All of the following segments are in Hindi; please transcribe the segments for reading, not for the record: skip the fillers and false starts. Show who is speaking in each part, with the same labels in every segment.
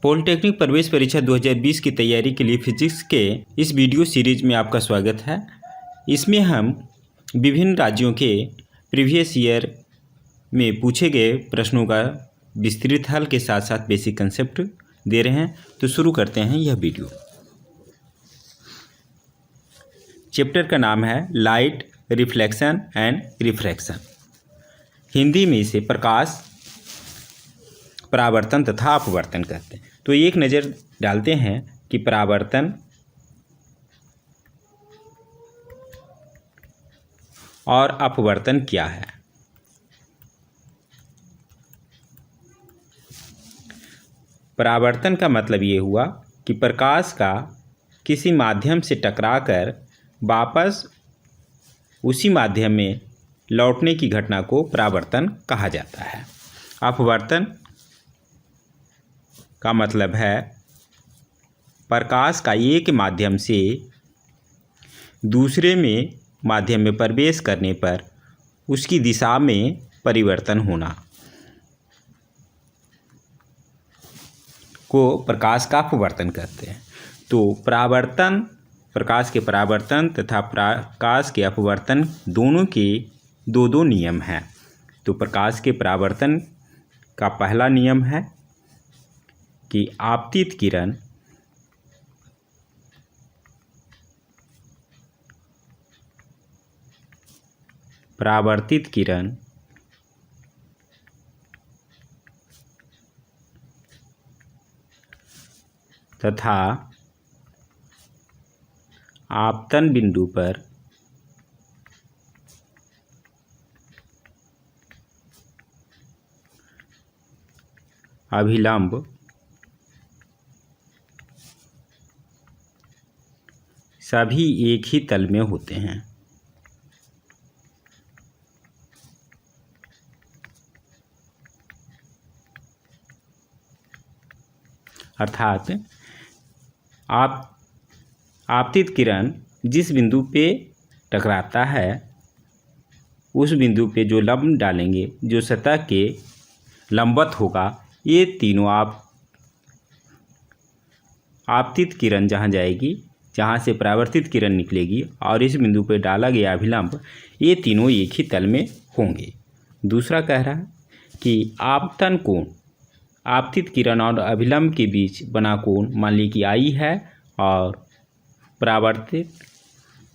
Speaker 1: पॉलिटेक्निक प्रवेश परीक्षा 2020 की तैयारी के लिए फिजिक्स के इस वीडियो सीरीज में आपका स्वागत है। इसमें हम विभिन्न राज्यों के प्रीवियस ईयर में पूछे गए प्रश्नों का विस्तृत हल के साथ साथ बेसिक कंसेप्ट दे रहे हैं। तो शुरू करते हैं यह वीडियो। चैप्टर का नाम है light, reflection and refraction. Hindi में इसे प्रकाश, परावर्तन तथा अपवर्तन कहते हैं। तो एक नज़र डालते हैं कि परावर्तन और अपवर्तन क्या है। परावर्तन का मतलब ये हुआ कि प्रकाश का किसी माध्यम से टकराकर वापस उसी माध्यम में लौटने की घटना को परावर्तन कहा जाता है। अपवर्तन का मतलब है प्रकाश का एक माध्यम से दूसरे में माध्यम में प्रवेश करने पर उसकी दिशा में परिवर्तन होना को प्रकाश का अपवर्तन कहते हैं। तो परावर्तन, प्रकाश के परावर्तन तथा प्रकाश के अपवर्तन दोनों के दो नियम हैं। तो प्रकाश के परावर्तन का पहला नियम है कि आपतित किरण परावर्तित किरण तथा आपतन बिंदु पर अभिलंब सभी एक ही तल में होते हैं। अर्थात आपतित किरण जिस बिंदु पे टकराता है उस बिंदु पे जो लंब डालेंगे, जो सतह के लंबवत होगा, ये तीनों आपतित किरण जहाँ जाएगी, जहाँ से परावर्तित किरण निकलेगी और इस बिंदु पर डाला गया अभिलंब, ये तीनों एक ही तल में होंगे। दूसरा कह रहा है कि आपतन कोण, आपतित किरण और अभिलंब के बीच बना कोण मान ली कि आई है, और परावर्तित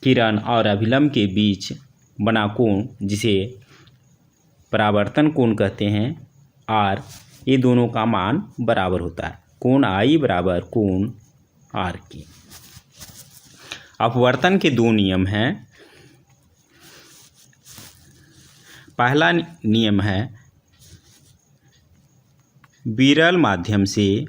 Speaker 1: किरण और अभिलंब के बीच बना कोण जिसे परावर्तन कोण कहते हैं, आर, ये दोनों का मान बराबर होता है। कोण आई बराबर कोण आर की। अपवर्तन के दो नियम हैं। पहला नियम है विरल माध्यम से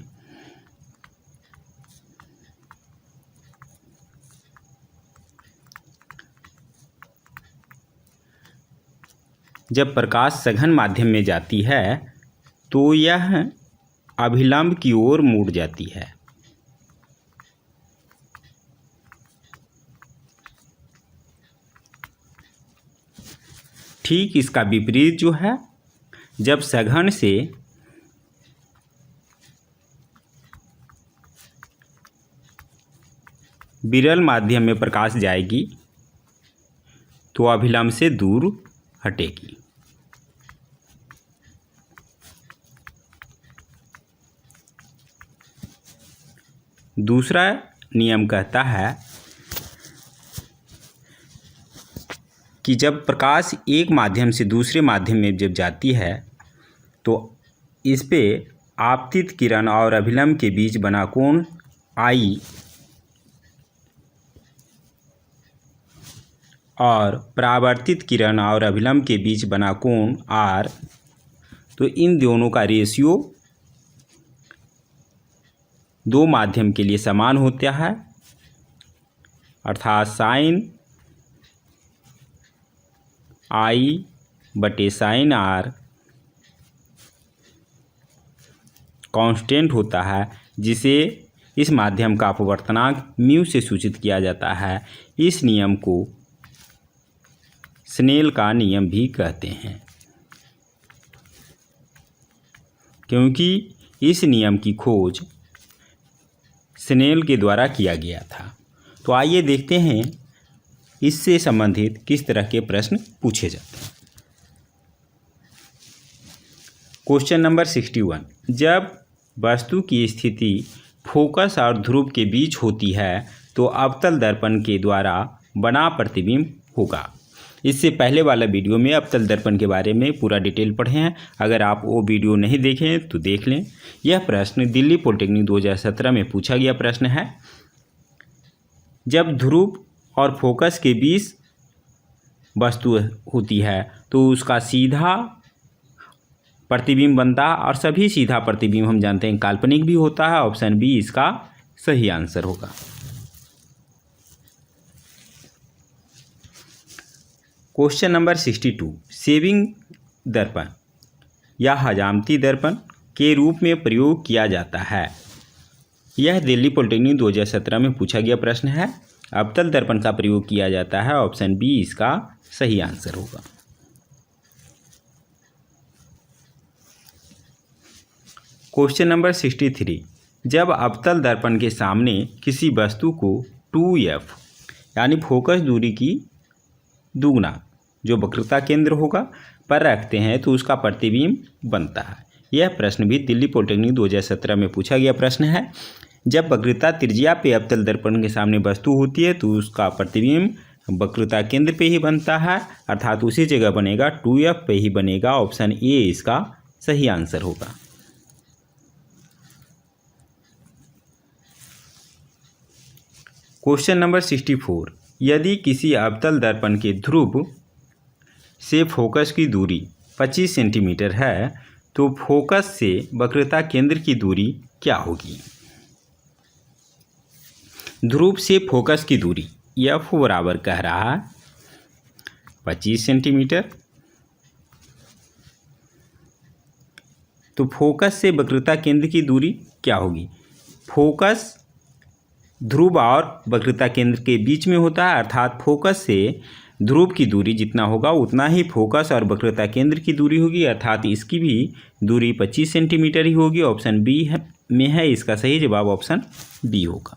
Speaker 1: जब प्रकाश सघन माध्यम में जाती है तो यह अभिलंब की ओर मुड़ जाती है। ठीक इसका विपरीत जो है, जब सघन से विरल माध्यम में प्रकाश जाएगी तो अभिलंब से दूर हटेगी। दूसरा नियम कहता है कि जब प्रकाश एक माध्यम से दूसरे माध्यम में जब जाती है तो इस पे आपतित किरण और अभिलंब के बीच बना कोण आई और परावर्तित किरण और अभिलंब के बीच बना कोण आर, तो इन दोनों का रेशियो दो माध्यम के लिए समान होता है। अर्थात साइन आई बटे साइन आर कांस्टेंट होता है, जिसे इस माध्यम का अपवर्तनांक म्यू से सूचित किया जाता है। इस नियम को स्नेल का नियम भी कहते हैं, क्योंकि इस नियम की खोज स्नेल के द्वारा किया गया था। तो आइए देखते हैं इससे संबंधित किस तरह के प्रश्न पूछे जाते हैं। क्वेश्चन नंबर 61, जब वस्तु की स्थिति फोकस और ध्रुव के बीच होती है तो अवतल दर्पण के द्वारा बना प्रतिबिंब होगा। इससे पहले वाला वीडियो में अवतल दर्पण के बारे में पूरा डिटेल पढ़े हैं, अगर आप वो वीडियो नहीं देखें तो देख लें। यह प्रश्न दिल्ली पॉलिटेक्निक 2017 में पूछा गया प्रश्न है। जब ध्रुव और फोकस के बीच वस्तु होती है तो उसका सीधा प्रतिबिंब बनता है, और सभी सीधा प्रतिबिंब हम जानते हैं काल्पनिक भी होता है। ऑप्शन बी इसका सही आंसर होगा। क्वेश्चन नंबर 62, सेविंग दर्पण या हजामती दर्पण के रूप में प्रयोग किया जाता है। यह दिल्ली पॉलिटेक्निक 2017 में पूछा गया प्रश्न है। अवतल दर्पण का प्रयोग किया जाता है। ऑप्शन बी इसका सही आंसर होगा। क्वेश्चन नंबर 63, जब अवतल दर्पण के सामने किसी वस्तु को 2f यानी फोकस दूरी की दुगना जो वक्रता केंद्र होगा पर रखते हैं तो उसका प्रतिबिंब बनता है। यह प्रश्न भी दिल्ली पॉलिटेक्निक 2017 में पूछा गया प्रश्न है। जब वक्रता त्रिज्या पे अवतल दर्पण के सामने वस्तु होती है तो उसका प्रतिबिंब वक्रता केंद्र पे ही बनता है, अर्थात उसी जगह बनेगा, 2f पे ही बनेगा। ऑप्शन ए इसका सही आंसर होगा। क्वेश्चन नंबर 64, यदि किसी अवतल दर्पण के ध्रुव से फोकस की दूरी 25 सेंटीमीटर है तो फोकस से वक्रता केंद्र की दूरी क्या होगी। ध्रुव से फोकस की दूरी f बराबर कह रहा है 25 सेंटीमीटर, तो फोकस से वक्रता केंद्र की दूरी क्या होगी। फोकस ध्रुव और वक्रता केंद्र के बीच में होता है, अर्थात फोकस से ध्रुव की दूरी जितना होगा उतना ही फोकस और वक्रता केंद्र की दूरी होगी, अर्थात इसकी भी दूरी 25 सेंटीमीटर ही होगी। ऑप्शन बी में है इसका सही जवाब, ऑप्शन बी होगा।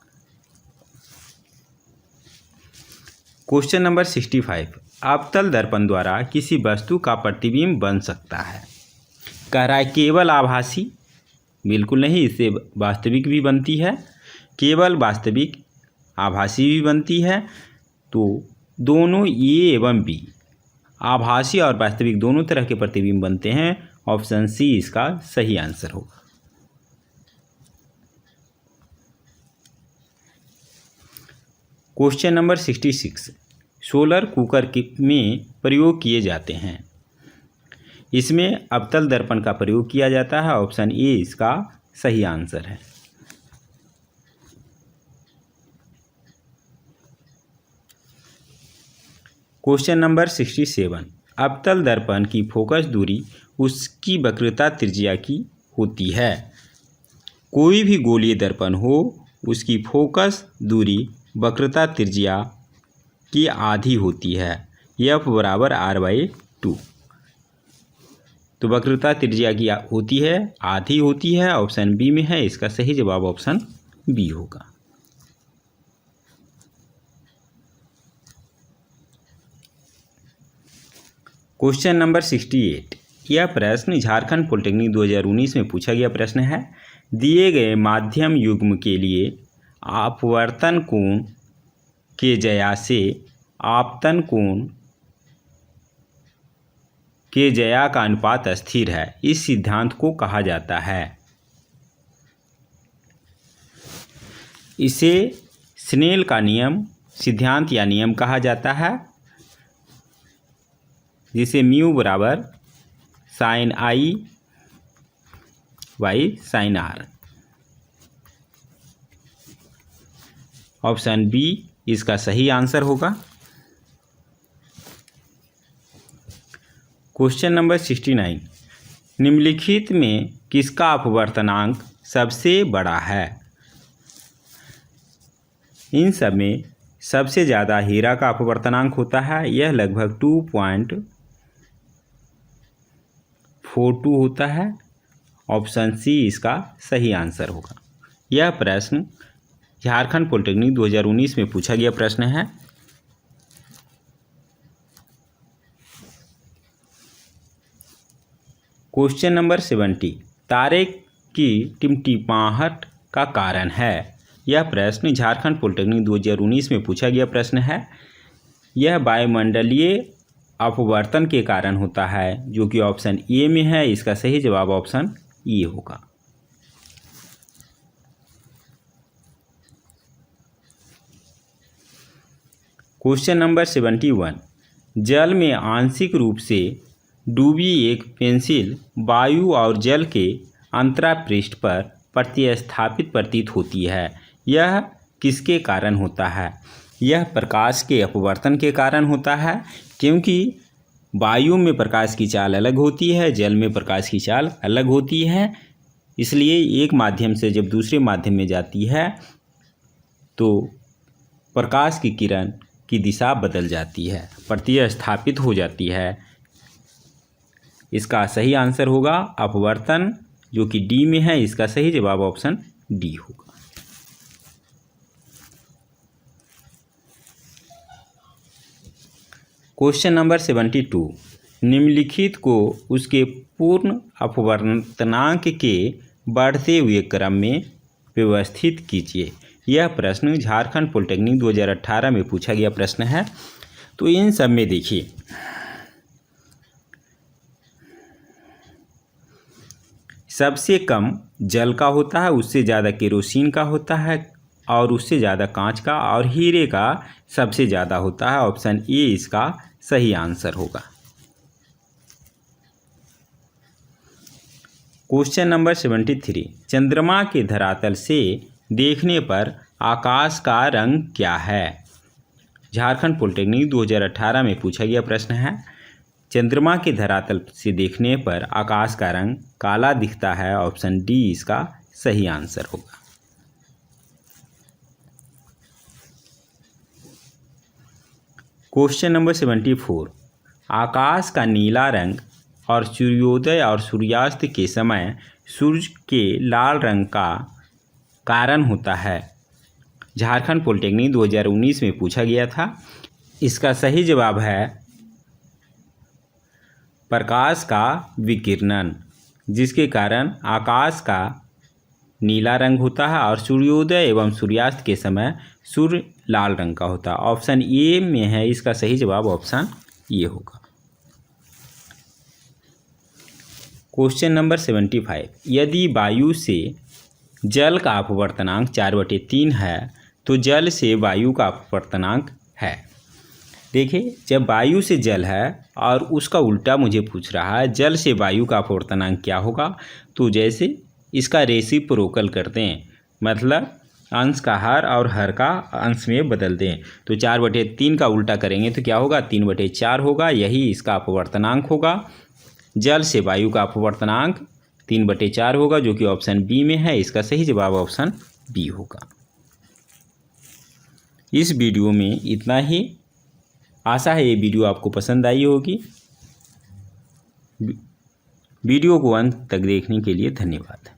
Speaker 1: क्वेश्चन नंबर 65, अवतल दर्पण द्वारा किसी वस्तु का प्रतिबिंब बन सकता है। कह रहा है केवल आभासी, बिल्कुल नहीं, इससे वास्तविक भी बनती है। केवल वास्तविक, आभासी भी बनती है। तो दोनों ए एवं बी, आभासी और वास्तविक दोनों तरह के प्रतिबिंब बनते हैं। ऑप्शन सी इसका सही आंसर होगा। क्वेश्चन नंबर 66, सोलर कुकर में प्रयोग किए जाते हैं। इसमें अवतल दर्पण का प्रयोग किया जाता है। ऑप्शन ए इसका सही आंसर है। क्वेश्चन नंबर 67, अवतल दर्पण की फोकस दूरी उसकी वक्रता त्रिज्या की होती है। कोई भी गोलीय दर्पण हो उसकी फोकस दूरी वक्रता त्रिज्या की आधी होती है, f बराबर r/2। तो वक्रता त्रिज्या की होती है आधी होती है। ऑप्शन बी में है, इसका सही जवाब ऑप्शन बी होगा। क्वेश्चन नंबर 68, यह प्रश्न झारखंड पॉलिटेक्निक 2019 में पूछा गया प्रश्न है। दिए गए माध्यम युग्म के लिए अपवर्तन कोण के ज्या से आपतन कोण के ज्या का अनुपात स्थिर है, इस सिद्धांत को कहा जाता है। इसे स्नेल का नियम, सिद्धांत या नियम कहा जाता है, जिसे म्यू बराबर sine i by sine r. Option B इसका सही आंसर होगा। क्वेश्चन नंबर 69, निम्नलिखित में किसका अपवर्तनांक सबसे बड़ा है। इन सब में सबसे ज़्यादा हीरा का अपवर्तनांक होता है, यह लगभग 2.42 होता है। ऑप्शन सी इसका सही आंसर होगा। यह प्रश्न झारखंड पॉलिटेक्निक 2019 में पूछा गया प्रश्न है। क्वेश्चन नंबर 70, तारे की टिमटिमाहट का कारण है। यह प्रश्न झारखंड पॉलिटेक्निक 2019 में पूछा गया प्रश्न है। यह वायुमंडलीय अपवर्तन के कारण होता है, जो कि ऑप्शन ए में है। इसका सही जवाब ऑप्शन ए होगा। क्वेश्चन नंबर 71, जल में आंशिक रूप से डूबी एक पेंसिल वायु और जल के अंतरापृष्ठ पर प्रतिस्थापित प्रतीत होती है। यह किसके कारण होता है? यह प्रकाश के अपवर्तन के कारण होता है, क्योंकि वायु में प्रकाश की चाल अलग होती है, जल में प्रकाश की चाल अलग होती है। इसलिए एक माध्यम से जब दूसरे माध्यम में जाती है तो प्रकाश की किरण की दिशा बदल जाती है, प्रतिस्थापित हो जाती है। इसका सही आंसर होगा अपवर्तन, जो कि डी में है। इसका सही जवाब ऑप्शन डी होगा। क्वेश्चन नंबर 72, निम्नलिखित को उसके पूर्ण अपवर्तनांक के बढ़ते हुए क्रम में व्यवस्थित कीजिए। यह प्रश्न झारखंड पॉलिटेक्निक 2018 में पूछा गया प्रश्न है। तो इन सब में देखिए, सबसे कम जल का होता है, उससे ज़्यादा केरोसिन का होता है, और उससे ज़्यादा कांच का और हीरे का सबसे ज़्यादा होता है। ऑप्शन ए इसका सही आंसर होगा। क्वेश्चन नंबर 73, चंद्रमा के धरातल से देखने पर आकाश का रंग क्या है? झारखंड पॉलिटेक्निक 2018 में पूछा गया प्रश्न है। चंद्रमा के धरातल से देखने पर आकाश का रंग काला दिखता है। ऑप्शन डी इसका सही आंसर होगा। क्वेश्चन नंबर 74, आकाश का नीला रंग और सूर्योदय और सूर्यास्त के समय सूर्य के लाल रंग का कारण होता है। झारखंड पॉलिटेक्निक 2019 में पूछा गया था। इसका सही जवाब है प्रकाश का विकिरणन, जिसके कारण आकाश का नीला रंग होता है और सूर्योदय एवं सूर्यास्त के समय सूर्य लाल रंग का होता है। ऑप्शन ए में है। इसका सही जवाब ऑप्शन ए होगा। क्वेश्चन नंबर 75, यदि वायु से जल का अपवर्तनांक 4/3 है तो जल से वायु का अपवर्तनांक है। देखिए, जब वायु से जल है और उसका उल्टा मुझे पूछ रहा है जल से वायु का अपवर्तनांक क्या होगा, तो जैसे इसका रेसिप्रोकल करते हैं, मतलब अंश का हर और हर का अंश में बदल दें, तो 4/3 का उल्टा करेंगे तो क्या होगा? 3/4 होगा। यही इसका अपवर्तनांक होगा। जल से वायु का अपवर्तनांक 3/4 होगा, जो कि ऑप्शन बी में है। इसका सही जवाब ऑप्शन बी होगा। इस वीडियो में इतना ही। आशा है ये वीडियो आपको पसंद आई होगी। वीडियो को अंत तक देखने के लिए धन्यवाद।